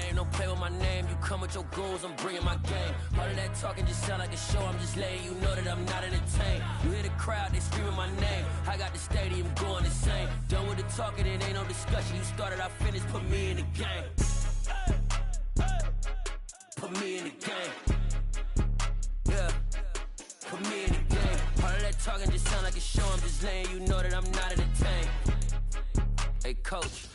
game, don't play with my name. You come with your goons, I'm bringing my game. All of that talking just sound like a show, I'm just letting you know that I'm not entertained. You hear the crowd, they screaming my name. I got the stadium going insane. Done with the talking, it ain't no discussion. You started, I finished, put me in the game. Put me in the game. Yeah, put me in the game. All of that talking just sound like a show, I'm just letting you know that I'm not entertained. Hey coach,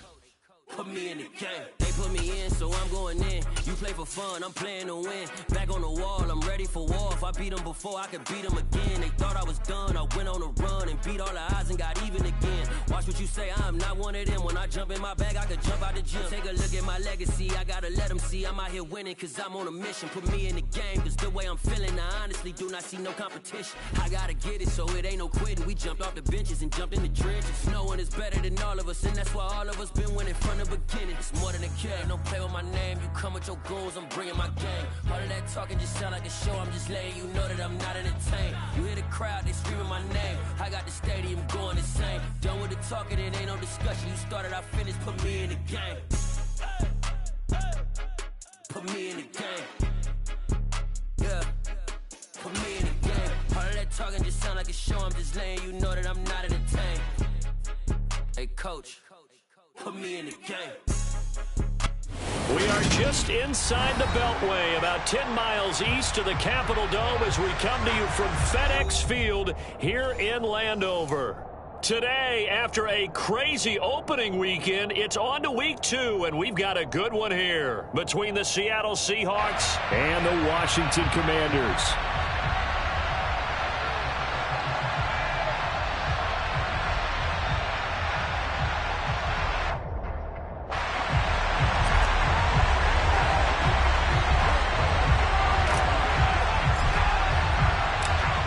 put me in the game. They put me in, so I'm going in. You play for fun, I'm playing to win. Back on the wall, I'm ready for war. If I beat them before, I could beat them again. They thought I was done, I went on a run and beat all the odds and got even again. Watch what you say, I'm not one of them. When I jump in my bag, I could jump out the gym. Take a look at my legacy, I gotta let them see I'm out here winning, cause I'm on a mission. Put me in the game, cause the way I'm feeling, I honestly do not see no competition. I gotta get it, so it ain't no quitting. We jumped off the benches and jumped in the trenches. No one is better than all of us, and that's why all of us been winning from the beginning. It's more than a game, don't play with my name. You come with your goons, I'm bringing my game. All of that talking just sound like a show, I'm just letting you know that I'm not entertained. You hear the crowd, they screaming my name. I got the stadium going insane. Done with the talking, it ain't no discussion. You started, I finished, put me in the game. Put me in the game. Yeah, put me in the game. All of that talking just sound like a show, I'm just letting you know that I'm not entertained. Hey coach, put me in the game. We are just inside the Beltway, about 10 miles east of the Capitol Dome as we come to you from FedEx Field here in Landover. Today, after a crazy opening weekend, it's on to week 2, and we've got a good one here between the Seattle Seahawks and the Washington Commanders.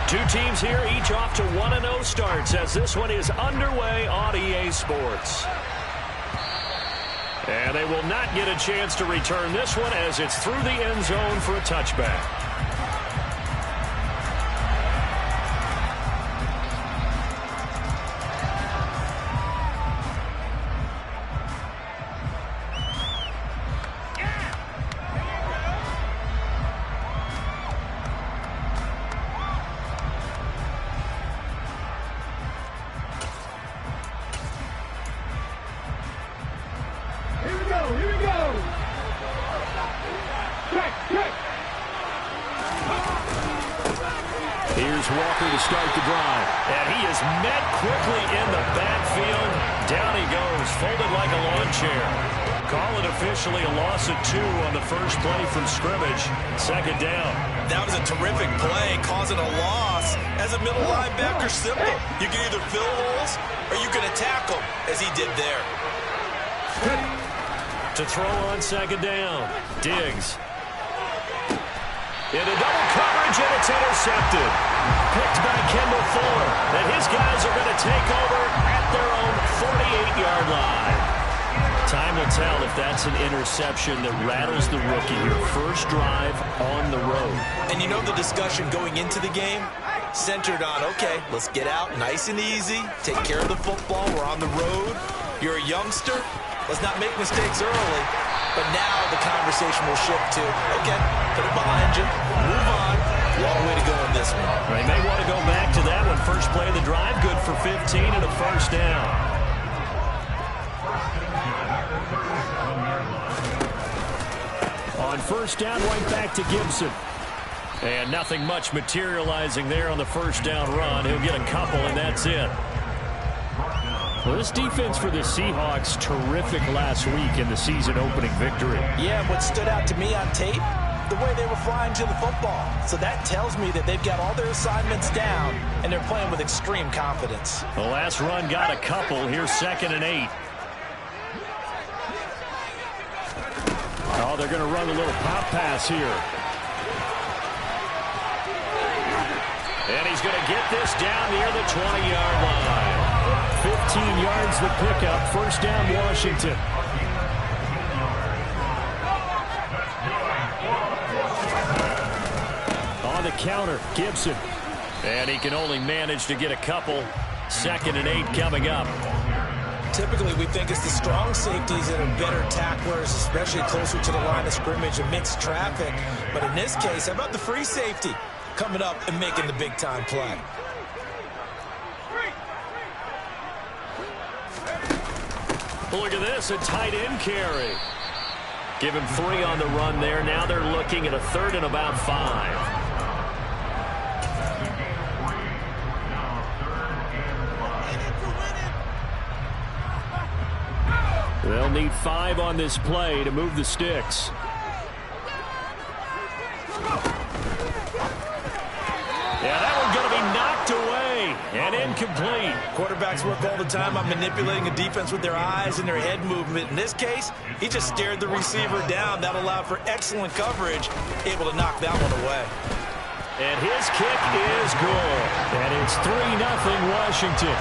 Two teams here, each off to 1-0 starts as this one is underway on EA Sports. And they will not get a chance to return this one as it's through the end zone for a touchback. Here's Walker to start the drive. And he is met quickly in the backfield. Down he goes, folded like a lawn chair. Call it officially a loss of 2 on the first play from scrimmage. Second down. That was a terrific play, causing a loss. As a middle linebacker, simple. You can either fill holes or you can attack them, as he did there. To throw on second down. Diggs. Into double coverage, and it's intercepted. Picked by Kendall Fuller. And his guys are going to take over at their own 48-yard line. Time will tell if that's an interception that rattles the rookie here. First drive on the road. And you know the discussion going into the game? Centered on, okay, let's get out nice and easy. Take care of the football. We're on the road. You're a youngster. Let's not make mistakes early. But now the conversation will shift to, okay, put it behind you, move on. Long way to go in this one. They may want to go back to that one. First play of the drive, good for 15 and a first down. On first down, right back to Gibson. And nothing much materializing there on the first down run. He'll get a couple, and that's it. Well, this defense for the Seahawks, terrific last week in the season-opening victory. Yeah, what stood out to me on tape, the way they were flying to the football. So that tells me that they've got all their assignments down, and they're playing with extreme confidence. The last run got a couple. Here's 2nd and 8. Oh, they're going to run a little pop pass here. And he's going to get this down near the 20-yard line. 15 yards the pickup. First down, Washington. On the counter, Gibson. And he can only manage to get a couple. 2nd and 8 coming up. Typically, we think it's the strong safeties that are better tacklers, especially closer to the line of scrimmage amidst traffic. But in this case, how about the free safety coming up and making the big-time play? Look at this, a tight end carry. Give him 3 on the run there. Now they're looking at a 3rd and about 5. They'll need 5 on this play to move the sticks. Yeah, that one's going to be knocked away and incomplete. Quarterbacks work all the time on manipulating a defense with their eyes and their head movement. In this case, he just stared the receiver down. That allowed for excellent coverage, able to knock that one away. And his kick is good. And it's 3-0 Washington.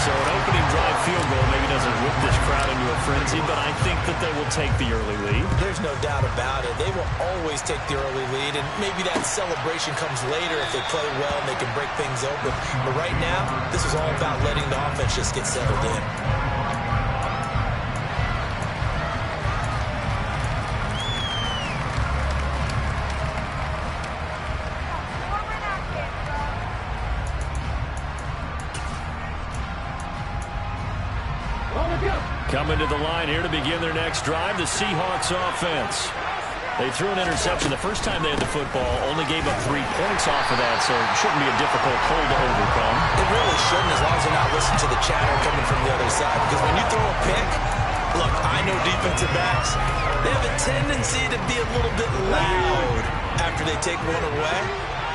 So an opening drive field goal maybe doesn't whip this crowd into a frenzy, but I think that they will take the early lead. There's no doubt about it. They will always take the early lead, and maybe that celebration comes later if they play well and they can break things open. But right now, this is all about letting the offense just get settled in. Coming to the line here to begin their next drive, the Seahawks offense. They threw an interception the first time they had the football, only gave up 3 points off of that, so it shouldn't be a difficult hole to overcome. It really shouldn't, as long as they're not listening to the chatter coming from the other side. Because when you throw a pick, look, I know defensive backs, they have a tendency to be a little bit loud after they take one away.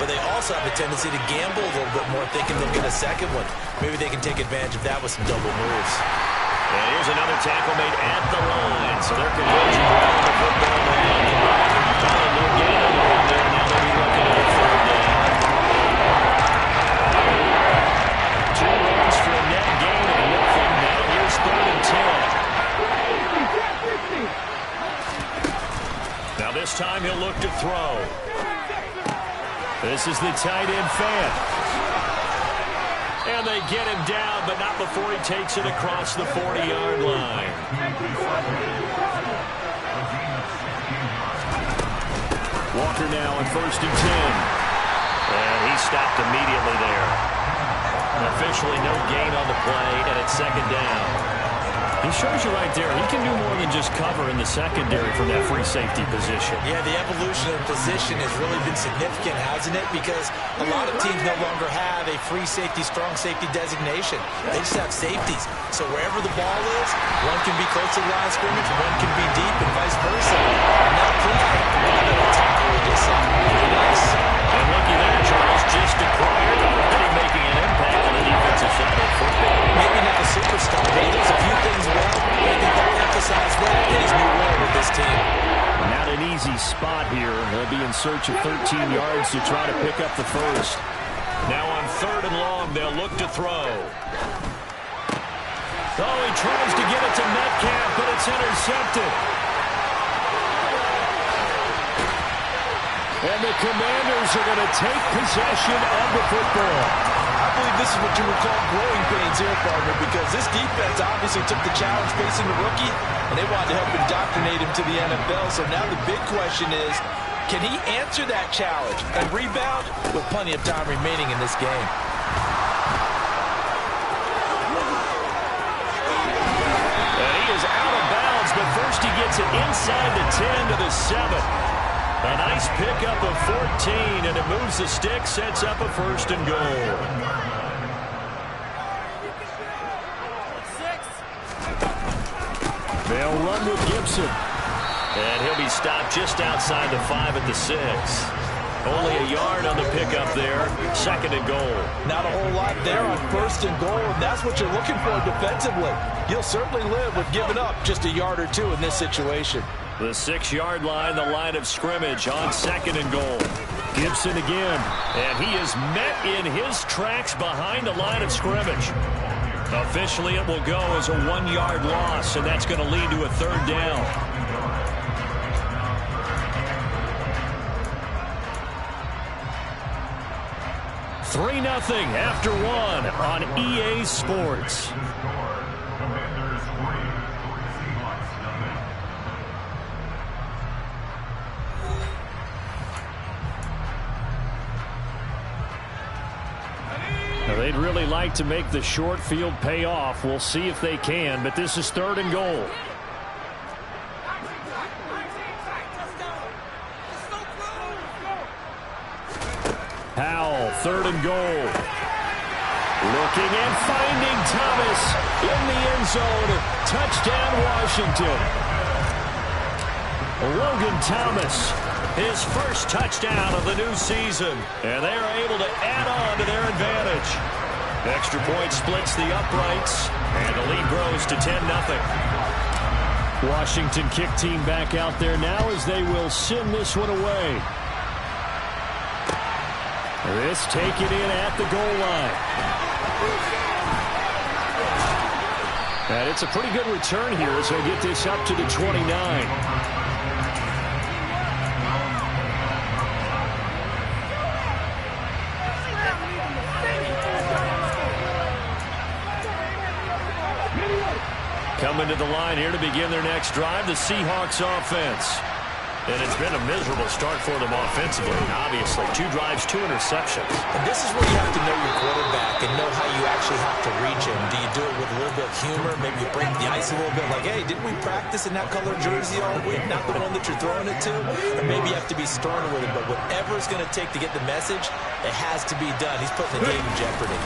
But they also have a tendency to gamble a little bit more, thinking they'll get a second one. Maybe they can take advantage of that with some double moves. And here's another tackle made at the line. So they're converging around the football line. No gain on the road there. Now they'll be looking at a 3rd down. 2 runs for a net gain of nothing. Now here's 3rd and 10. Now this time he'll look to throw. This is the tight end fan. And they get him down, but not before he takes it across the 40-yard line. Walker now on 1st and 10. And he stopped immediately there. Officially no gain on the play, and it's 2nd down. He shows you right there, he can do more than just cover in the secondary from that free safety position. Yeah, the evolution of the position has really been significant, hasn't it? Because a lot of teams no longer have a free safety, strong safety designation. They just have safeties. So wherever the ball is, one can be close to the line of scrimmage, one can be deep, and vice versa. And that play, that tackle we just saw, pretty nice. And looky there, Charles, just acquired, already making an impact on the defensive side of football. Maybe not a superstar, but he does a few things well. I think they'll emphasize that in his new role with this team. Not an easy spot here. They'll be in search of 13 yards to try to pick up the 1st. Now on 3rd and long, they'll look to throw. Oh, he tries to get it to Metcalf, but it's intercepted. And the Commanders are going to take possession of the football. I believe this is what you would call growing pains here, partner, because this defense obviously took the challenge facing the rookie, and they wanted to help indoctrinate him to the NFL. So now the big question is, can he answer that challenge and rebound with plenty of time remaining in this game? And he is out of bounds, but first he gets it inside the 10 to the 7. A nice pickup of 14, and it moves the stick, sets up a 1st and goal. They'll run with Gibson. And he'll be stopped just outside the 5 at the 6. Only a yard on the pickup there. 2nd and goal. Not a whole lot there on 1st and goal, and that's what you're looking for defensively. You'll certainly live with giving up just a yard or 2 in this situation. The 6-yard line, the line of scrimmage on 2nd and goal. Gibson again, and he is met in his tracks behind the line of scrimmage. Officially, it will go as a 1-yard loss, and that's going to lead to a 3rd down. Three 3-0 after 1 on EA Sports. like to make the short field pay off. We'll see if they can, but this is 3rd and goal. Howell, 3rd and goal. Looking and finding Thomas in the end zone. Touchdown, Washington. Logan Thomas, his first touchdown of the new season. And they are able to add on to their advantage. Extra point splits the uprights, and the lead grows to 10-0. Washington kick team back out there now as they will send this one away. This taken in at the goal line. And it's a pretty good return here as they'll get this up to the 29. Coming to the line here to begin their next drive, the Seahawks offense. And it's been a miserable start for them offensively. Obviously, 2 drives, 2 interceptions. And this is where you have to know your quarterback and know how you actually have to reach him. Do you do it with a little bit of humor? Maybe you break the ice a little bit like, hey, didn't we practice in that color jersey all week? Not the one that you're throwing it to? Or maybe you have to be stern with it. But whatever it's going to take to get the message, it has to be done. He's putting the game in jeopardy.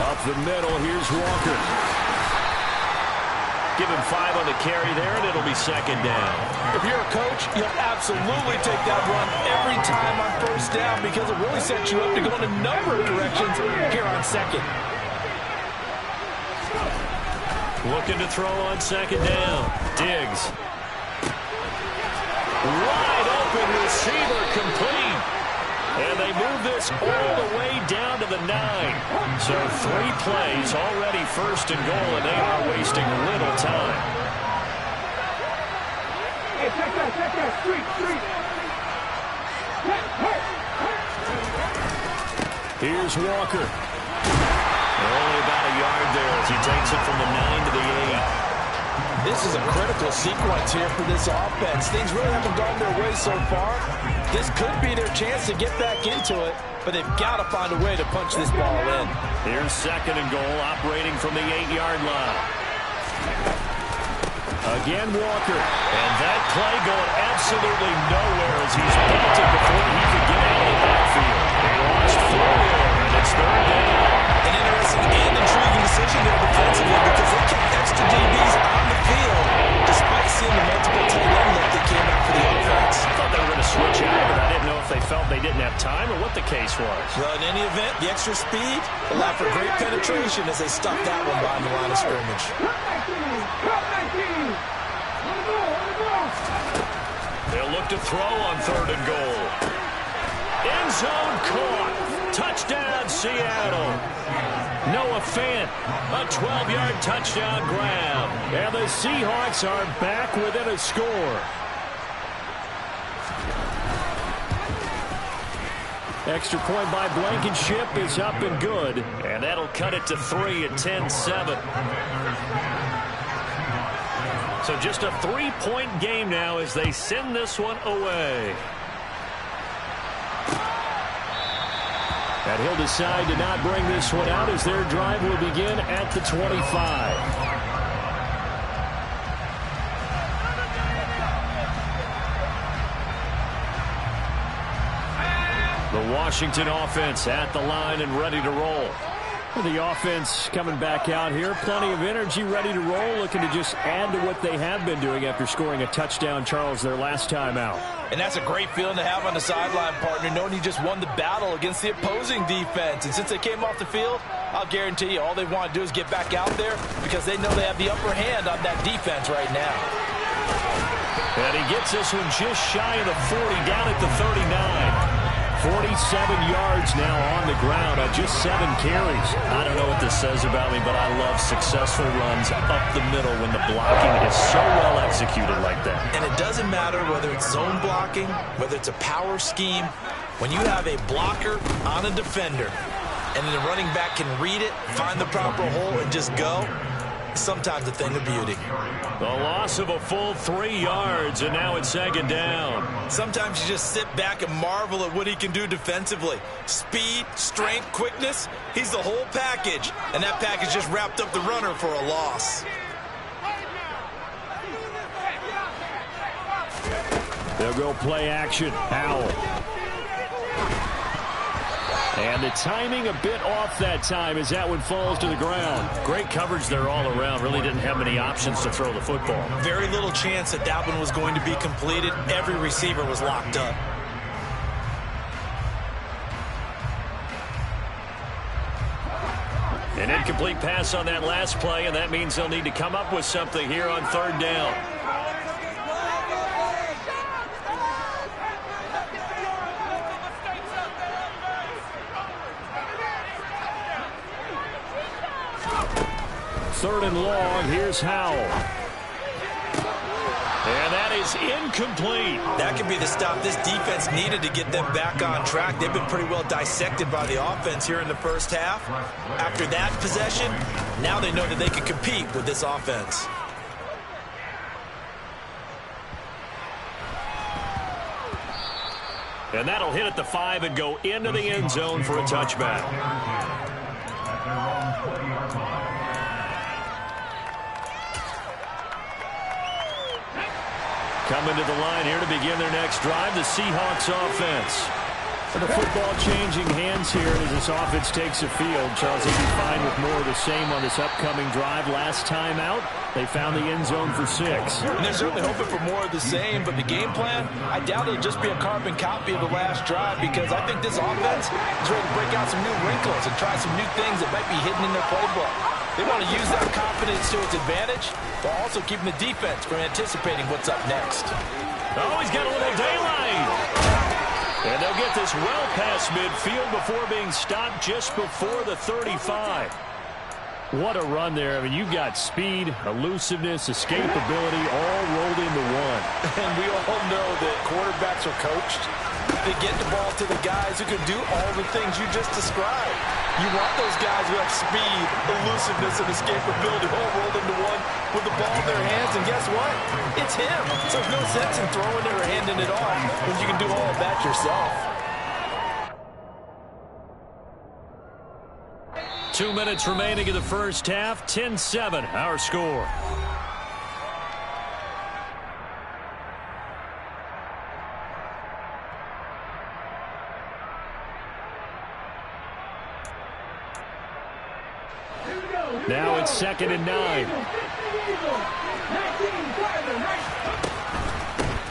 Up the middle, here's Walker. Give him 5 on the carry there, and it'll be 2nd down. If you're a coach, you'll absolutely take that run every time on 1st down because it really sets you up to go in a number of directions here on 2nd. Looking to throw on 2nd down. Diggs. Wide open receiver complete. And they move this all the way down to the 9. So 3 plays already 1st and goal, and they are wasting little time. Hey, check that, street. Here's Walker. Only about a yard there as he takes it from the 9 to the 8. This is a critical sequence here for this offense. Things really haven't gone their way so far. This could be their chance to get back into it, but they've got to find a way to punch this ball in. Here's 2nd and goal, operating from the 8-yard line. Again, Walker. And that play going absolutely nowhere as he's belted before he could get out of the backfield. They lost 4 there, and it's 3rd down. An interesting and intriguing decision there defensively because they kept extra DBs on the field despite seeing the multiple tight end look that came out for the offense. I thought they were going to switch out, but I didn't know if they felt they didn't have time or what the case was. Well, in any event, the extra speed allowed for great penetration as they stuck that one behind the line of scrimmage. They'll look to throw on 3rd and goal. End zone caught. Touchdown, Seattle. Noah Fant, a 12-yard touchdown grab. And the Seahawks are back within a score. Extra point by Blankenship is up and good. And that'll cut it to 3 at 10-7. So just a 3-point game now as they send this one away. And he'll decide to not bring this one out as their drive will begin at the 25. The Washington offense at the line and ready to roll. The offense coming back out here. Plenty of energy, ready to roll, looking to just add to what they have been doing after scoring a touchdown, Charles, their last time out. And that's a great feeling to have on the sideline, partner, knowing you just won the battle against the opposing defense. And since they came off the field, I'll guarantee you all they want to do is get back out there because they know they have the upper hand on that defense right now. And he gets this one just shy of the 40, down at the 39. 47 yards now on the ground on just 7 carries. I don't know what this says about me, but I love successful runs up the middle when the blocking is so well executed like that. And it doesn't matter whether it's zone blocking, whether it's a power scheme. When you have a blocker on a defender, and then the running back can read it, find the proper hole, and just go, sometimes a thing of beauty. The loss of a full 3 yards, and now it's second down. Sometimes you just sit back and marvel at what he can do defensively. Speed, strength, quickness, he's the whole package. And that package just wrapped up the runner for a loss. They'll go play action. Howell. And the timing a bit off that time as that one falls to the ground. Great coverage there all around. Really didn't have many options to throw the football. Very little chance that that one was going to be completed. Every receiver was locked up. An incomplete pass on that last play, and that means they'll need to come up with something here on third down. Third and long, here's Howell. And that is incomplete. That could be the stop this defense needed to get them back on track. They've been pretty well dissected by the offense here in the first half. After that possession, now they know that they can compete with this offense. And that'll hit at the 5 and go into the end zone for a touchback. Coming to the line here to begin their next drive, the Seahawks offense. And the football changing hands here as this offense takes the field. Charles, they'd be fine with more of the same on this upcoming drive. Last time out, they found the end zone for 6. And they're certainly hoping for more of the same, but the game plan, I doubt it'll just be a carbon copy of the last drive, because I think this offense is ready to break out some new wrinkles and try some new things that might be hidden in their playbook. They want to use that confidence to its advantage, while also keeping the defense from anticipating what's up next. Oh, he's got a little daylight. And they'll get this well past midfield before being stopped just before the 35. What a run there. I mean, you've got speed, elusiveness, escapability all rolled into one. And we all know that quarterbacks are coached. They get the ball to the guys who can do all the things you just described. You want those guys who have speed, elusiveness, and escapability all rolled into one with the ball in their hands. And guess what? It's him. So there's no sense in throwing it or handing it off when you can do all of that yourself. 2 minutes remaining in the first half. 10-7, our score. Now it's 2nd and 9.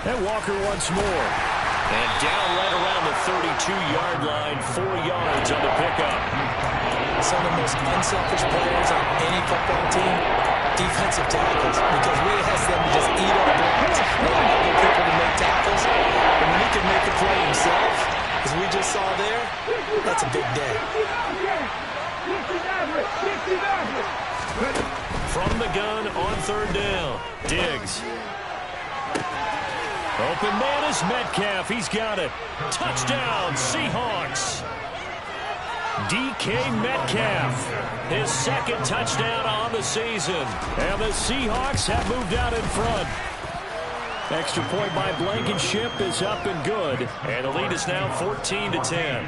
And Walker once more. And down right around the 32-yard line, 4 yards on the pickup. Some of the most unselfish players on any football team, defensive tackles, because we ask them to just eat up blocks, allow other people to make tackles. And when he can make a play himself, as we just saw there, that's a big day. From the gun on third down, Diggs. Open man is Metcalf. He's got it. Touchdown, Seahawks. DK Metcalf, his 2nd touchdown on the season. And the Seahawks have moved out in front. Extra point by Blankenship is up and good. And the lead is now 14-10.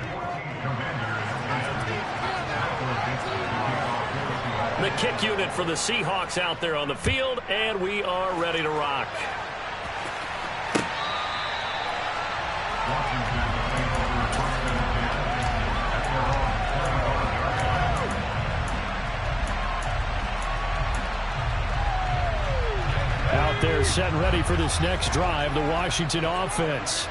The kick unit for the Seahawks out there on the field, and we are ready to rock. Out there set and ready for this next drive, the Washington offense.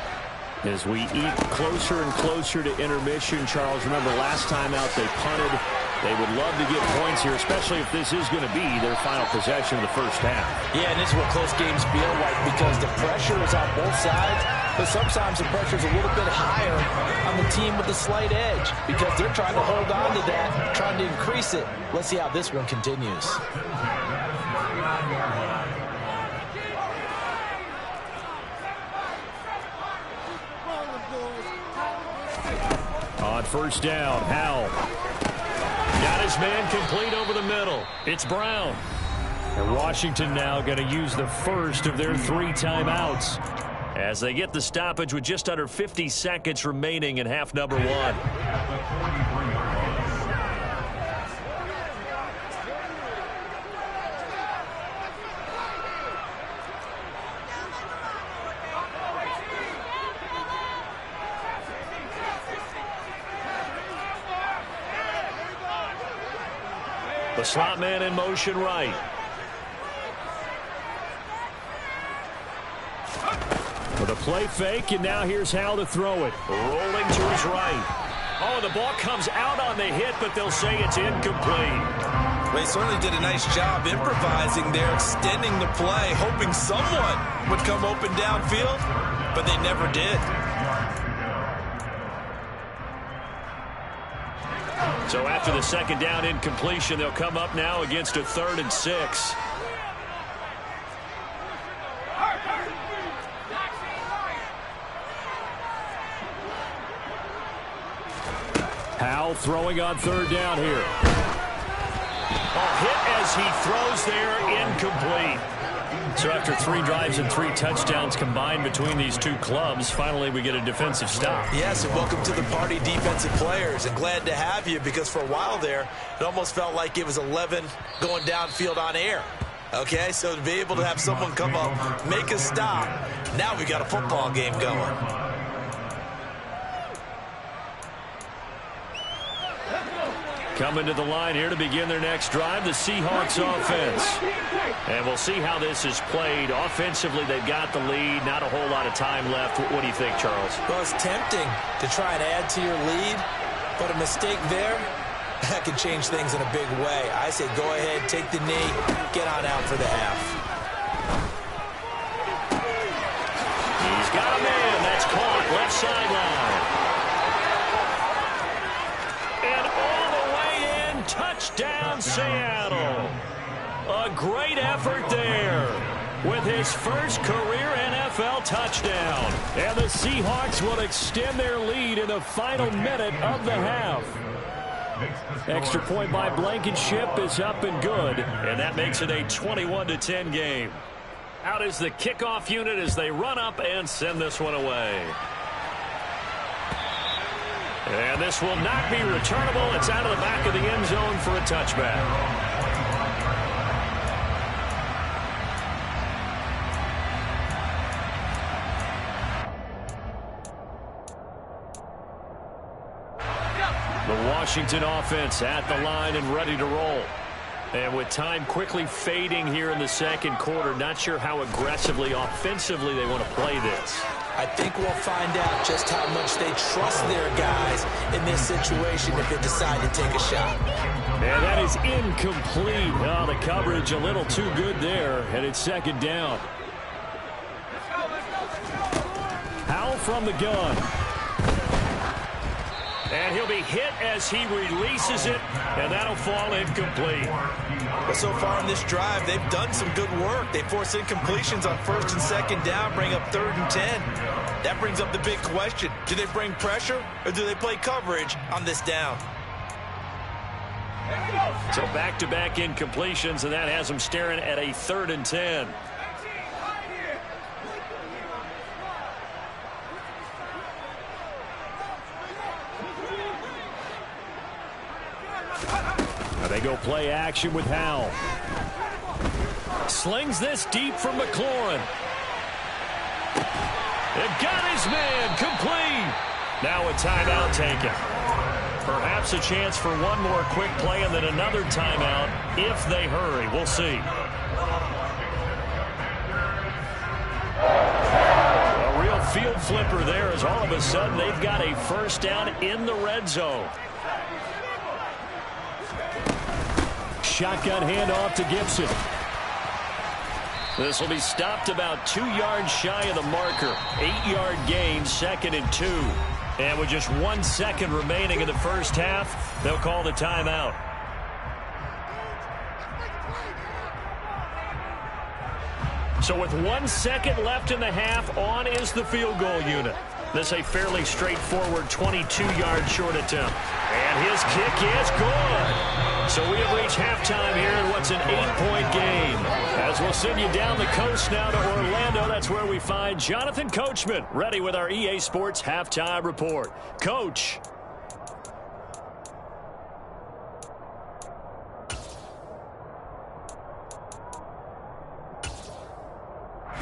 As we eat closer and closer to intermission, Charles, remember last time out they punted. They would love to get points here, especially if this is going to be their final possession of the first half. Yeah, and this is what close games feel like, because the pressure is on both sides, but sometimes the pressure is a little bit higher on the team with the slight edge, because they're trying to hold on to that, trying to increase it. Let's see how this one continues. On first down, Howell. Got his man complete over the middle. It's Brown. And Washington now going to use the first of their 3 timeouts as they get the stoppage with just under 50 seconds remaining in half number 1. The slot man in motion right. With a play fake, and now here's Hal to throw it. Rolling to his right. Oh, the ball comes out on the hit, but they'll say it's incomplete. Well, he certainly did a nice job improvising there, extending the play, hoping someone would come open downfield, but they never did. So after the second down incompletion, they'll come up now against a 3rd and 6. Hal throwing on 3rd down here. A hit as he throws there, incomplete. So after 3 drives and 3 touchdowns combined between these two clubs, finally we get a defensive stop. Yes, and welcome to the party, defensive players. And glad to have you, because for a while there, it almost felt like it was 11 going downfield on air. Okay, so to be able to have someone come up, make a stop, now we got a football game going. Coming to the line here to begin their next drive, the Seahawks offense. And we'll see how this is played. Offensively, they've got the lead. Not a whole lot of time left. What do you think, Charles? Well, it's tempting to try and add to your lead, but a mistake there, that could change things in a big way. I say go ahead, take the knee, get on out for the half. He's got a man. That's caught. Left sideline. And all the way in. Touchdown, Seattle. A great effort there with his first career NFL touchdown. And the Seahawks will extend their lead in the final minute of the half. Extra point by Blankenship is up and good, and that makes it a 21-10 game. Out is the kickoff unit as they run up and send this one away. And this will not be returnable. It's out of the back of the end zone for a touchback. The Washington offense at the line and ready to roll. And with time quickly fading here in the second quarter, not sure how aggressively, offensively they want to play this. I think we'll find out just how much they trust their guys in this situation if they decide to take a shot. And that is incomplete. Oh, the coverage a little too good there, and it's second down. Howell from the gun. And he'll be hit as he releases it, and that'll fall incomplete. But so far in this drive, they've done some good work. They force incompletions on 1st and 2nd down, bring up 3rd and 10. That brings up the big question. Do they bring pressure, or do they play coverage on this down? So back-to-back incompletions, and that has them staring at a 3rd and 10. They go play action with Howell. Slings this deep from McLaurin. They've got his man complete. Now a timeout taken. Perhaps a chance for one more quick play and then another timeout if they hurry. We'll see. A real field flipper there as all of a sudden they've got a first down in the red zone. Shotgun handoff to Gibson. This will be stopped about 2 yards shy of the marker. 8-yard gain, 2nd and 2. And with just 1 second remaining in the first half, they'll call the timeout. So with 1 second left in the half, on is the field goal unit. This a fairly straightforward 22-yard short attempt. And his kick is good. So we have reached halftime here in what's an 8-point game. As we'll send you down the coast now to Orlando, that's where we find Jonathan Coachman, ready with our EA Sports Halftime Report. Coach.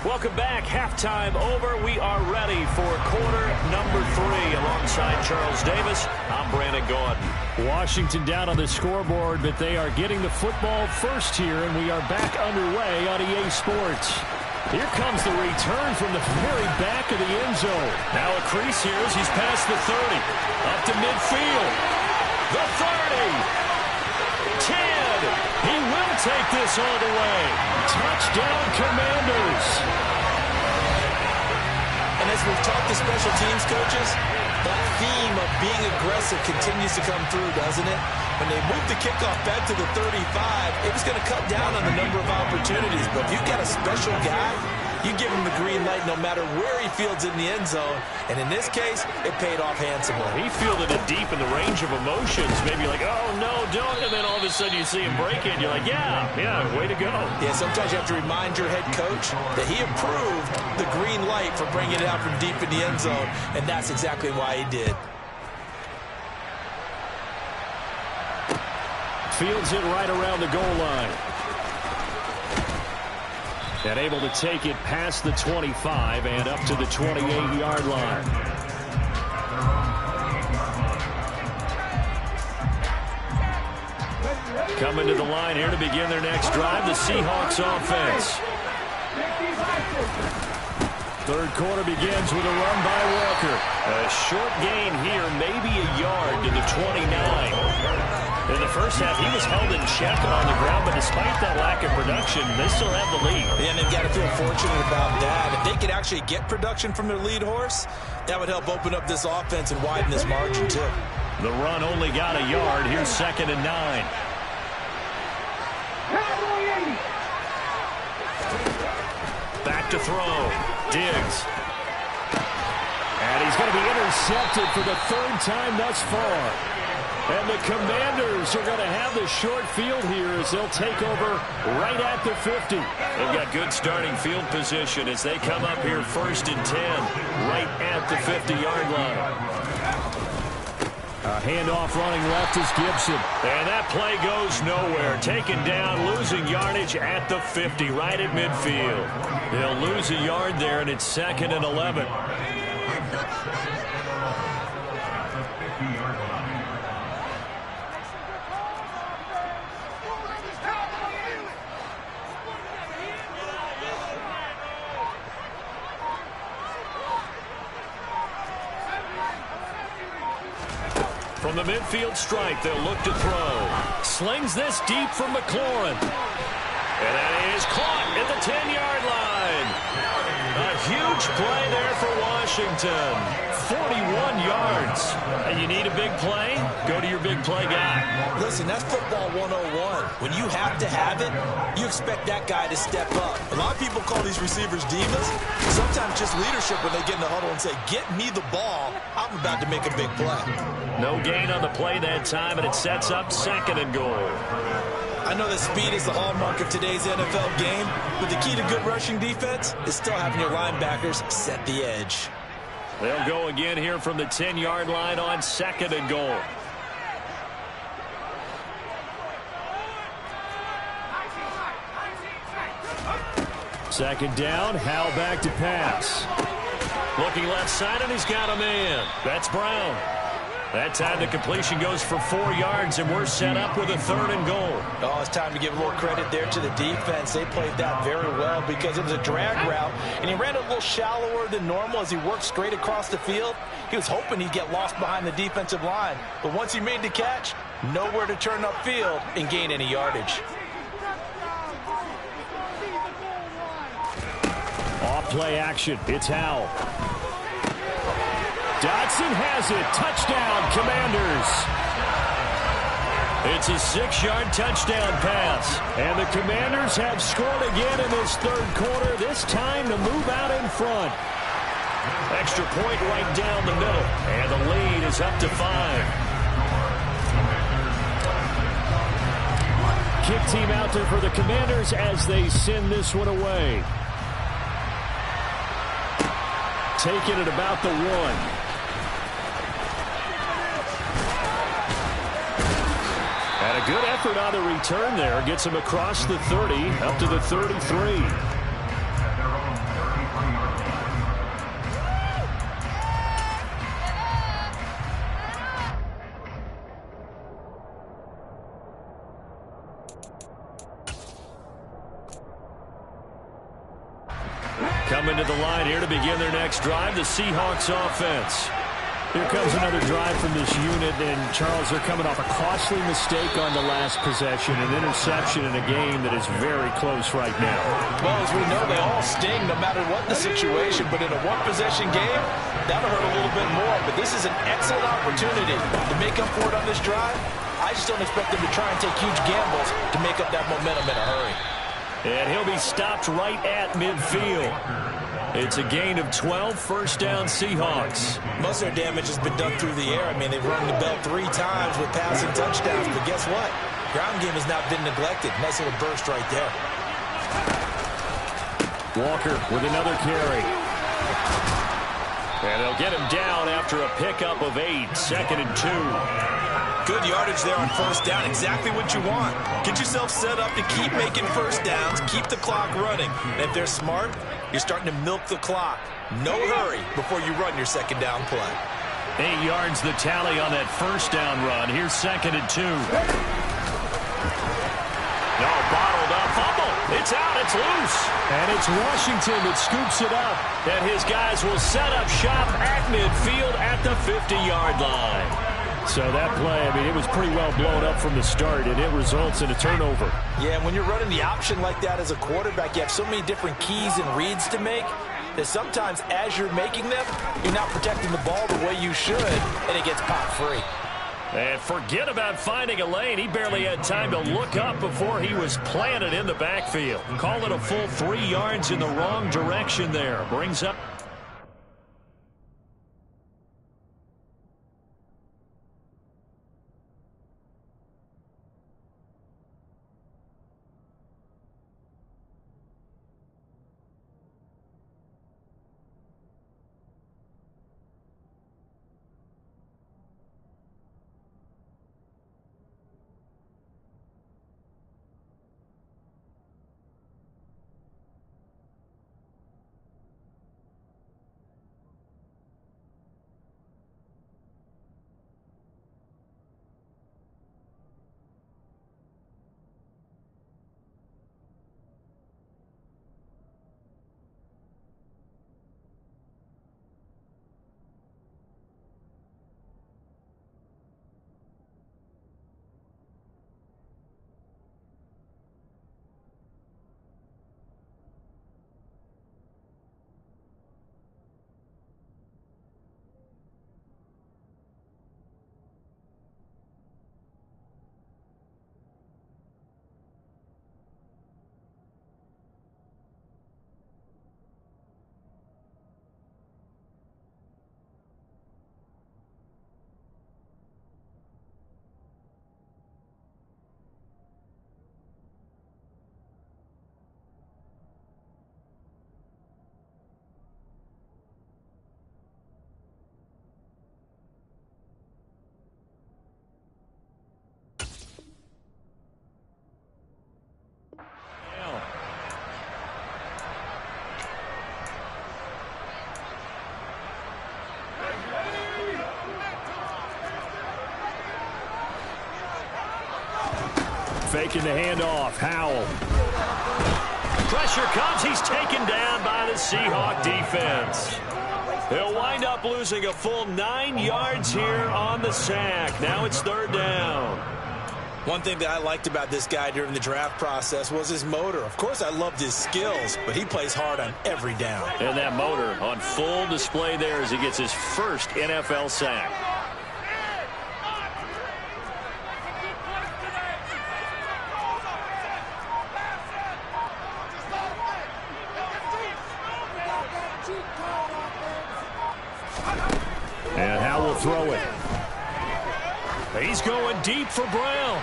Welcome back. Halftime over. We are ready for quarter number 3. Alongside Charles Davis, I'm Brandon Gaudin. Washington down on the scoreboard, but they are getting the football first here, and we are back underway on EA Sports. Here comes the return from the very back of the end zone. Now a crease here as he's past the 30. Up to midfield. The 30. 10. He will take this all the way. Touchdown, Commanders. And as we've talked to special teams coaches, that theme of being aggressive continues to come through, doesn't it? When they moved the kickoff back to the 35, it was going to cut down on the number of opportunities. But if you've got a special guy, you give him the green light no matter where he fields in the end zone. And in this case, it paid off handsomely. He fielded it deep in the range of emotions. Maybe like, oh, no, don't. And then all of a sudden you see him break it. You're like, yeah, way to go. Yeah, sometimes you have to remind your head coach that he approved the green light for bringing it out from deep in the end zone. And that's exactly why he did. Fields it right around the goal line. And able to take it past the 25 and up to the 28-yard line. Coming to the line here to begin their next drive, the Seahawks offense. Third quarter begins with a run by Walker. A short gain here, maybe a yard to the 29. In the first half, he was held in check on the ground, but despite that lack of production, they still have the lead. And they've got to feel fortunate about that. If they could actually get production from their lead horse, that would help open up this offense and widen this margin, too. The run only got a yard. Here's 2nd and 9. Back to throw. Diggs. And he's going to be intercepted for the 3rd time thus far. And the Commanders are going to have the short field here as they'll take over right at the 50. They've got good starting field position as they come up here 1st and 10 right at the 50-yard line. A handoff running left is Gibson. And that play goes nowhere. Taken down, losing yardage at the 50, right at midfield. They'll lose a yard there, and it's 2nd and 11. From the midfield stripe, they'll look to throw. Slings this deep from McLaurin. And that is caught at the 10-yard line. A huge play there for Washington. 41 yards. And you need a big play? Go to your big play guy. Listen, that's football 101. When you have to have it, you expect that guy to step up. A lot of people call these receivers divas. Sometimes just leadership when they get in the huddle and say, get me the ball. I'm about to make a big play. No gain on the play that time, and it sets up 2nd and goal. I know that speed is the hallmark of today's NFL game, but the key to good rushing defense is still having your linebackers set the edge. They'll go again here from the 10-yard line on 2nd and goal. Second down, Howell back to pass. Looking left side, and he's got a man. That's Brown. That time the completion goes for 4 yards, and we're set up with a 3rd and goal. Oh, it's time to give more credit there to the defense. They played that very well because it was a drag route, and he ran a little shallower than normal as he worked straight across the field. He was hoping he'd get lost behind the defensive line, but once he made the catch, nowhere to turn upfield and gain any yardage. Off play action. It's Howell. Dotson has it. Touchdown, Commanders. It's a 6-yard touchdown pass. And the Commanders have scored again in this 3rd quarter, this time to move out in front. Extra point right down the middle. And the lead is up to 5. kick team out there for the Commanders as they send this one away. Taking it about the 1. And a good effort on the return there. Gets him across the 30, up to the 33. Coming to the line here to begin their next drive, the Seahawks offense. Here comes another drive from this unit, and Charles, they're coming off a costly mistake on the last possession, an interception in a game that is very close right now. Well, as we know, they all sting no matter what the situation, but in a one-possession game, that'll hurt a little bit more. But this is an excellent opportunity to make up for it on this drive. I just don't expect them to try and take huge gambles to make up that momentum in a hurry. And he'll be stopped right at midfield. It's a gain of 12, first down Seahawks. Most of their damage has been done through the air. I mean, they've rung the bell 3 times with passing touchdowns, but guess what? Ground game has not been neglected. Nice little burst right there. Walker with another carry. And they'll get him down after a pickup of 8, 2nd and 2. Good yardage there on first down. Exactly what you want. Get yourself set up to keep making first downs, keep the clock running. And if they're smart, you're starting to milk the clock. No hurry before you run your second down play. 8 yards the tally on that first down run. Here's 2nd and 2. No, bottled up. Fumble. It's out. It's loose. And it's Washington that scoops it up. And his guys will set up shop at midfield at the 50-yard line. So that play, I mean, it was pretty well blown up from the start, and it results in a turnover. Yeah, when you're running the option like that as a quarterback, you have so many different keys and reads to make that sometimes as you're making them, you're not protecting the ball the way you should, and it gets popped free. And forget about finding a lane. He barely had time to look up before he was planted in the backfield. Call it a full 3 yards in the wrong direction there. Brings up. Faking the handoff. Howell. Pressure comes. He's taken down by the Seahawk defense. He'll wind up losing a full 9 yards here on the sack. Now it's 3rd down. One thing that I liked about this guy during the draft process was his motor. Of course, I loved his skills, but he plays hard on every down. And that motor on full display there as he gets his first NFL sack. And Howell will throw it. He's going deep for Brown.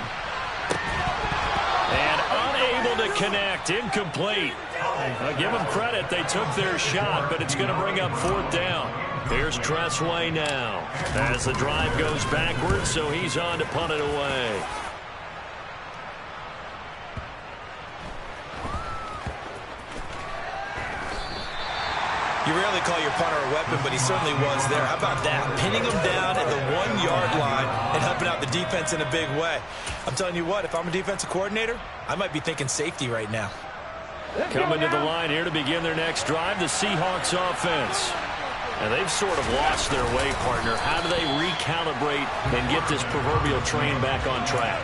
to connect. Incomplete. I'll give them credit. They took their shot, but it's going to bring up 4th down. Here's Tressway now as the drive goes backwards, so he's on to punt it away. You rarely call your punter a weapon, but he certainly was there. How about that? Pinning him down at the 1-yard line and helping out the defense in a big way. I'm telling you what, if I'm a defensive coordinator, I might be thinking safety right now. Coming to the line here to begin their next drive, the Seahawks offense. And they've sort of lost their way, partner. How do they recalibrate and get this proverbial train back on track?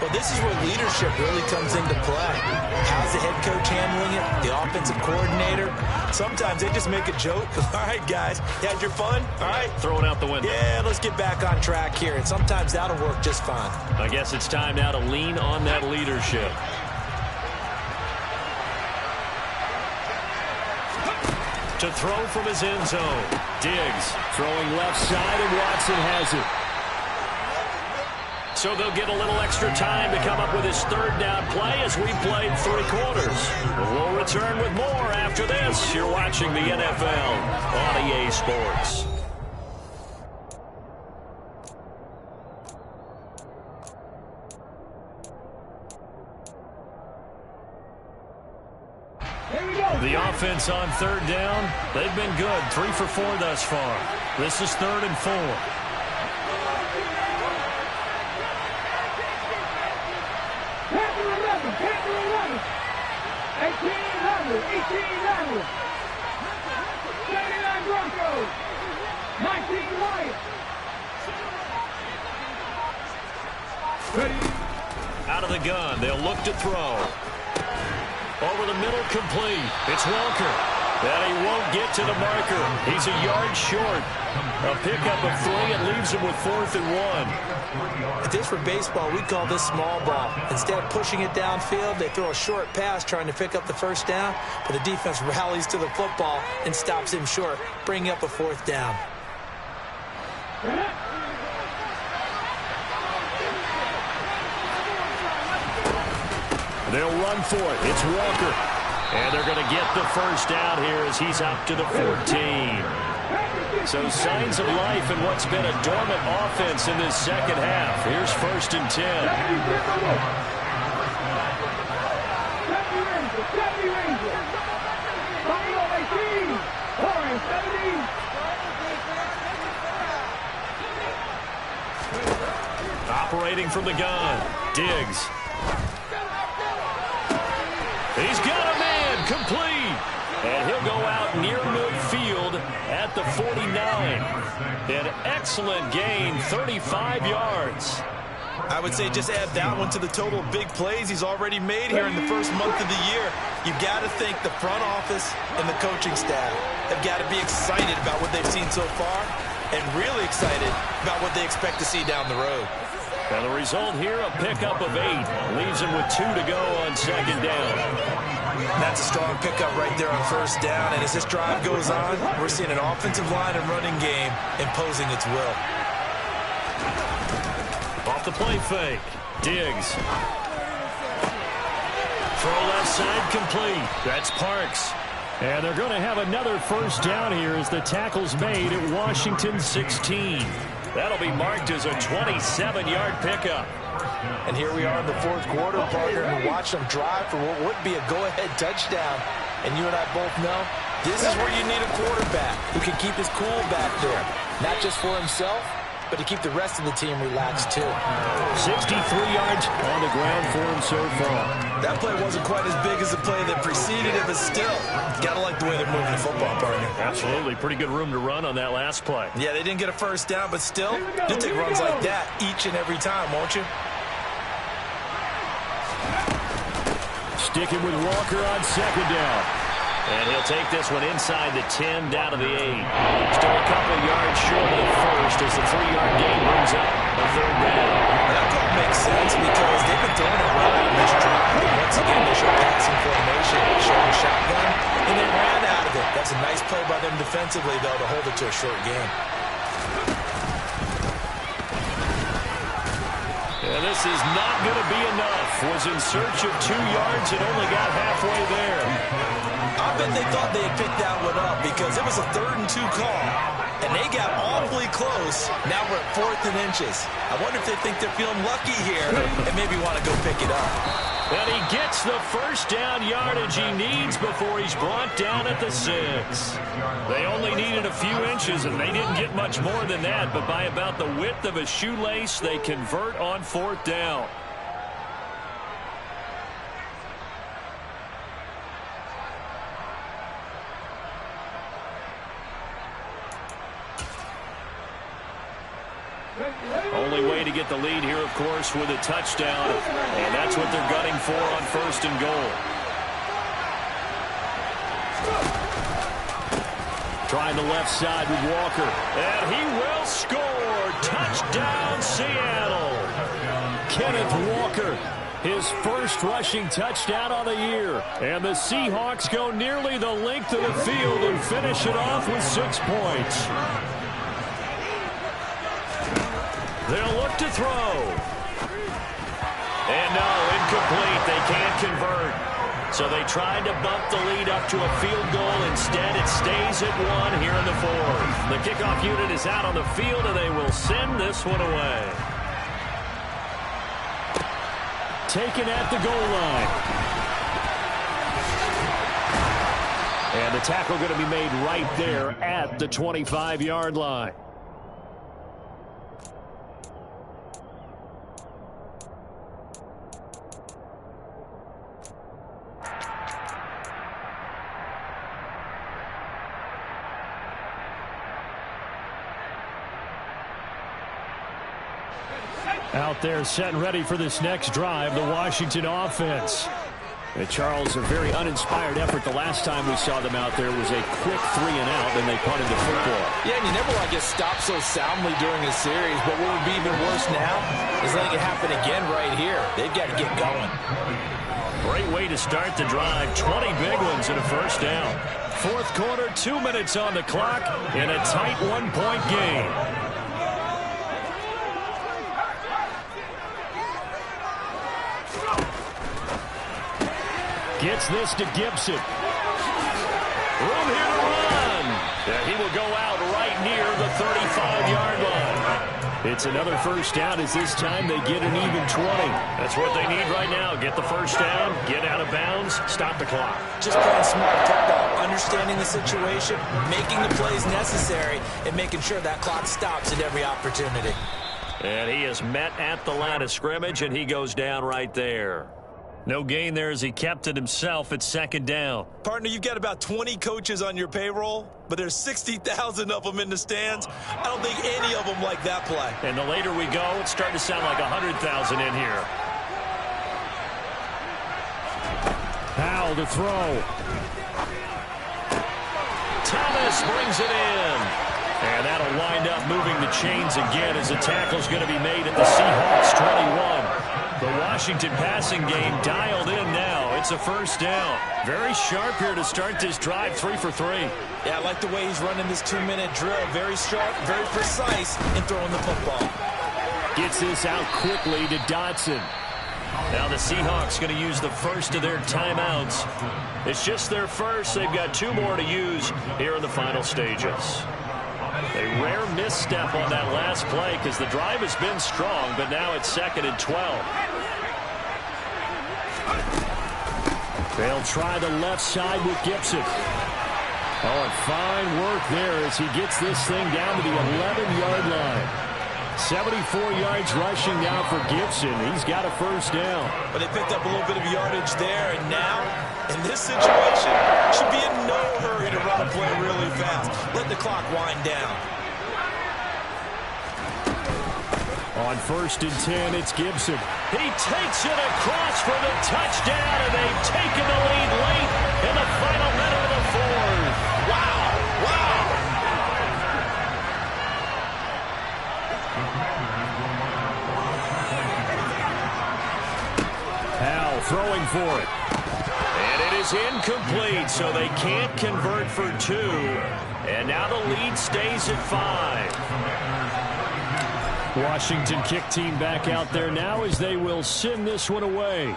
Well, this is where leadership really comes into play. How's the head coach handling it? The offensive coordinator? Sometimes they just make a joke. All right, guys, you had your fun? All right. Throw it out the window. Yeah, let's get back on track here. And sometimes that'll work just fine. I guess it's time now to lean on that leadership. To throw from his end zone. Diggs throwing left side, and Watson has it. So they'll get a little extra time to come up with his 3rd down play as we played 3 quarters. We'll return with more after this. You're watching the NFL on EA Sports. The offense on 3rd down, they've been good. 3 for 4 thus far. This is 3rd and 4. Out of the gun, they'll look to throw. Over the middle, complete. It's Walker. And he won't get to the marker. He's a yard short. A pickup of 3 and leaves him with 4th and 1. If this were baseball, we'd call this small ball. Instead of pushing it downfield, they throw a short pass trying to pick up the 1st down, but the defense rallies to the football and stops him short, bringing up a 4th down. They'll run for it. It's Walker. And they're going to get the 1st down here as he's up to the 14. So signs of life in what's been a dormant offense in this 2nd half. Here's 1st and 10. Operating from the gun. Diggs. He's got a man, complete. And he'll go out near midfield at the 49. An excellent gain, 35 yards. I would say just add that one to the total of big plays he's already made here in the first month of the year. You've got to think the front office and the coaching staff have got to be excited about what they've seen so far and really excited about what they expect to see down the road. And the result here, a pickup of 8. Leaves him with 2 to go on 2nd down. That's a strong pickup right there on 1st down. And as this drive goes on, we're seeing an offensive line and running game imposing its will. Off the play fake. Diggs. Throw left side, complete. That's Parks. And they're going to have another 1st down here as the tackle's made at Washington 16. That'll be marked as a 27-yard pickup. And here we are in the 4th quarter, partner, and we're watching them drive for what would be a go-ahead touchdown. And you and I both know this is where you need a quarterback who can keep his cool back there. Not just for himself, but to keep the rest of the team relaxed too. 63 yards on the ground for him so far. That play wasn't quite as big as the play that preceded it, but still, gotta like the way they're moving the football, partner. Absolutely. Pretty good room to run on that last play. Yeah, they didn't get a 1st down, but still, you'll take runs like that each and every time, won't you? Sticking with Walker on 2nd down. And he'll take this one inside the 10, down to the 8. Still a couple yards short of the 1st as the 3-yard gain brings up a 3rd down. That call makes sense because they've been throwing it well in this drive. But once again, they show passing formation, showing shotgun, and they ran out of it. That's a nice play by them defensively, though, to hold it to a short game. And this is not going to be enough. Was in search of 2 yards and only got halfway there. I bet they thought they had picked that one up because it was a 3rd and 2 call. And they got awfully close. Now we're at 4th and inches. I wonder if they think they're feeling lucky here and maybe want to go pick it up. And he gets the first down yardage he needs before he's brought down at the 6. They only needed a few inches, and they didn't get much more than that. But by about the width of a shoelace, they convert on 4th down. Only way to get the lead here, of course, with a touchdown. And that's what they're gunning for on 1st and goal. Trying the left side with Walker. And he will score. Touchdown, Seattle. Kenneth Walker, his first rushing touchdown on the year. And the Seahawks go nearly the length of the field and finish it off with 6 points. They'll look to throw. And no, incomplete. They can't convert. So they tried to bump the lead up to a field goal. Instead, it stays at 1 here in the 4th. The kickoff unit is out on the field, and they will send this one away. Taken at the goal line. And the tackle going to be made right there at the 25-yard line. Out there set and ready for this next drive, the Washington offense. And Charles, a very uninspired effort the last time we saw them out there was a quick 3-and-out, then they punted the football. Yeah, and you never want to get stopped so soundly during a series, but what would be even worse now is letting it happen again right here. They've got to get going. Great way to start the drive. 20 big ones and a first down. 4th quarter, 2 minutes on the clock in a tight 1-point game. Gets this to Gibson. Room here to run. Yeah, he will go out right near the 35-yard line. It's another first down as this time they get an even 20. That's what they need right now. Get the first down, get out of bounds, stop the clock. Just playing smart football, understanding the situation, making the plays necessary, and making sure that clock stops at every opportunity. And he is met at the line of scrimmage, and he goes down right there. No gain there as he kept it himself at 2nd down. Partner, you've got about 20 coaches on your payroll, but there's 60,000 of them in the stands. I don't think any of them like that play. And the later we go, it's starting to sound like 100,000 in here. Powell to throw. Thomas brings it in. And that'll wind up moving the chains again as the tackle's going to be made at the Seahawks 21. The Washington passing game dialed in now. It's a first down. Very sharp here to start this drive, 3 for 3. Yeah, I like the way he's running this 2-minute drill. Very sharp, very precise in throwing the football. Gets this out quickly to Dotson. Now the Seahawks going to use the first of their timeouts. It's just their first. They've got 2 more to use here in the final stages. A rare misstep on that last play because the drive has been strong, but now it's 2nd and 12. They'll try the left side with Gibson. Oh, and fine work there as he gets this thing down to the 11-yard line. 74 yards rushing now for Gibson. He's got a first down. But they picked up a little bit of yardage there, and now, in this situation, should be in no hurry to run a play really fast. Let the clock wind down. On 1st and 10, it's Gibson. He takes it across for the touchdown, and they've taken the lead late in the final minute of the 4th. Wow! Wow! Powell throwing for it. And it is incomplete, so they can't convert for 2. And now the lead stays at 5. Washington kick team back out there now as they will send this one away.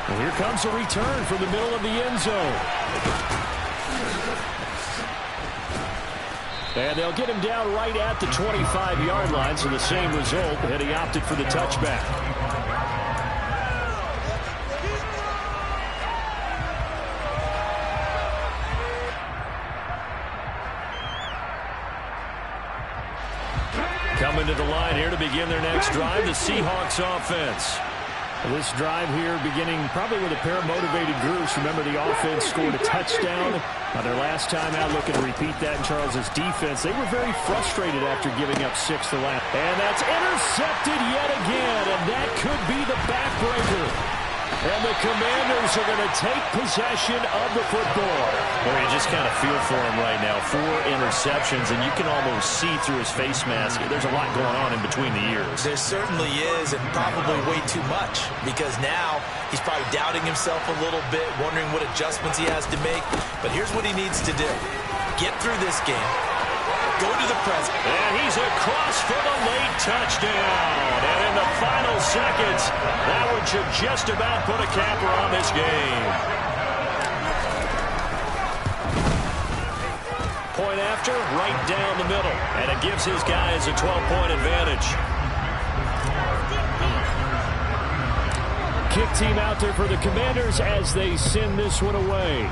And here comes a return from the middle of the end zone. And they'll get him down right at the 25-yard line, so the same result, and he opted for the touchback. Coming to the line here to begin their next drive, the Seahawks offense. This drive here beginning probably with a pair of motivated groups. Remember, the offense scored a touchdown on their last time out, looking to repeat that in Charles's defense. They were very frustrated after giving up 6 the last. And that's intercepted yet again, and that could be the backbreaker. And the Commanders are going to take possession of the football. Well, you just kind of feel for him right now. 4 interceptions, and you can almost see through his face mask. There's a lot going on in between the ears. There certainly is, and probably way too much, because now he's probably doubting himself a little bit, wondering what adjustments he has to make. But here's what he needs to do. Get through this game. Go to the present. And he's across for the late touchdown. And in the final seconds, that one should just about put a capper on this game. Point after, right down the middle. And it gives his guys a 12-point advantage. Kick team out there for the Commanders as they send this one away.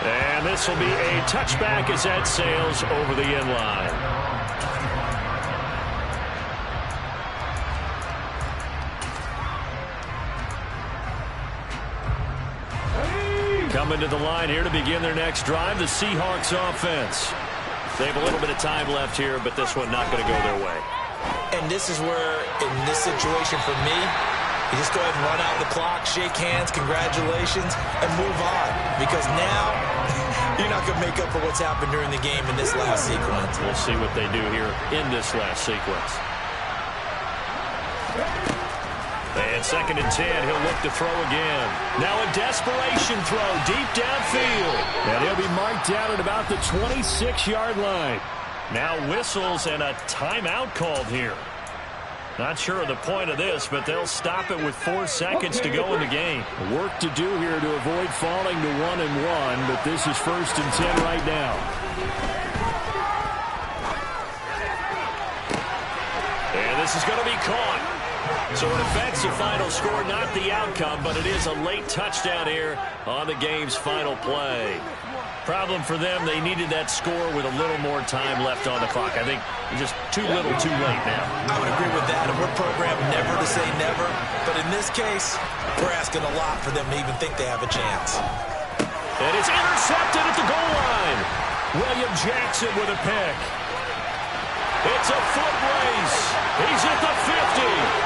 And this will be a touchback as that sails over the end line. Coming to the line here to begin their next drive, the Seahawks offense. They have a little bit of time left here, but this one not going to go their way. And this is where, in this situation for me, you just go ahead and run out the clock, shake hands, congratulations, and move on. Because now, you're not going to make up for what's happened during the game in this last sequence. We'll see what they do here in this last sequence. And 2nd and 10, he'll look to throw again. Now a desperation throw deep downfield. And he'll be marked down at about the 26-yard line. Now whistles and a timeout called here. Not sure of the point of this, but they'll stop it with 4 seconds to go in the game. Work to do here to avoid falling to 1-1, but this is 1st and 10 right now. And this is going to be caught. So it affects the final score, not the outcome, but it is a late touchdown here on the game's final play. Problem for them, they needed that score with a little more time left on the clock. I think just too little too late now. I would agree with that, and we're programmed never to say never. But in this case, we're asking a lot for them to even think they have a chance. And it's intercepted at the goal line. William Jackson with a pick. It's a foot race. He's at the 50.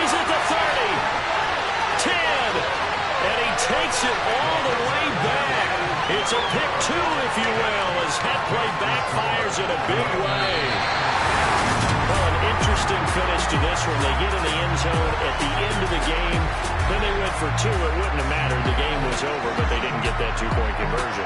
He's at the 30. 10. And he takes it all the way back. It's a pick 2, if you will, as that play backfires in a big way. Well, an interesting finish to this one. They get in the end zone at the end of the game. Then they went for 2. It wouldn't have mattered. The game was over, but they didn't get that 2-point conversion.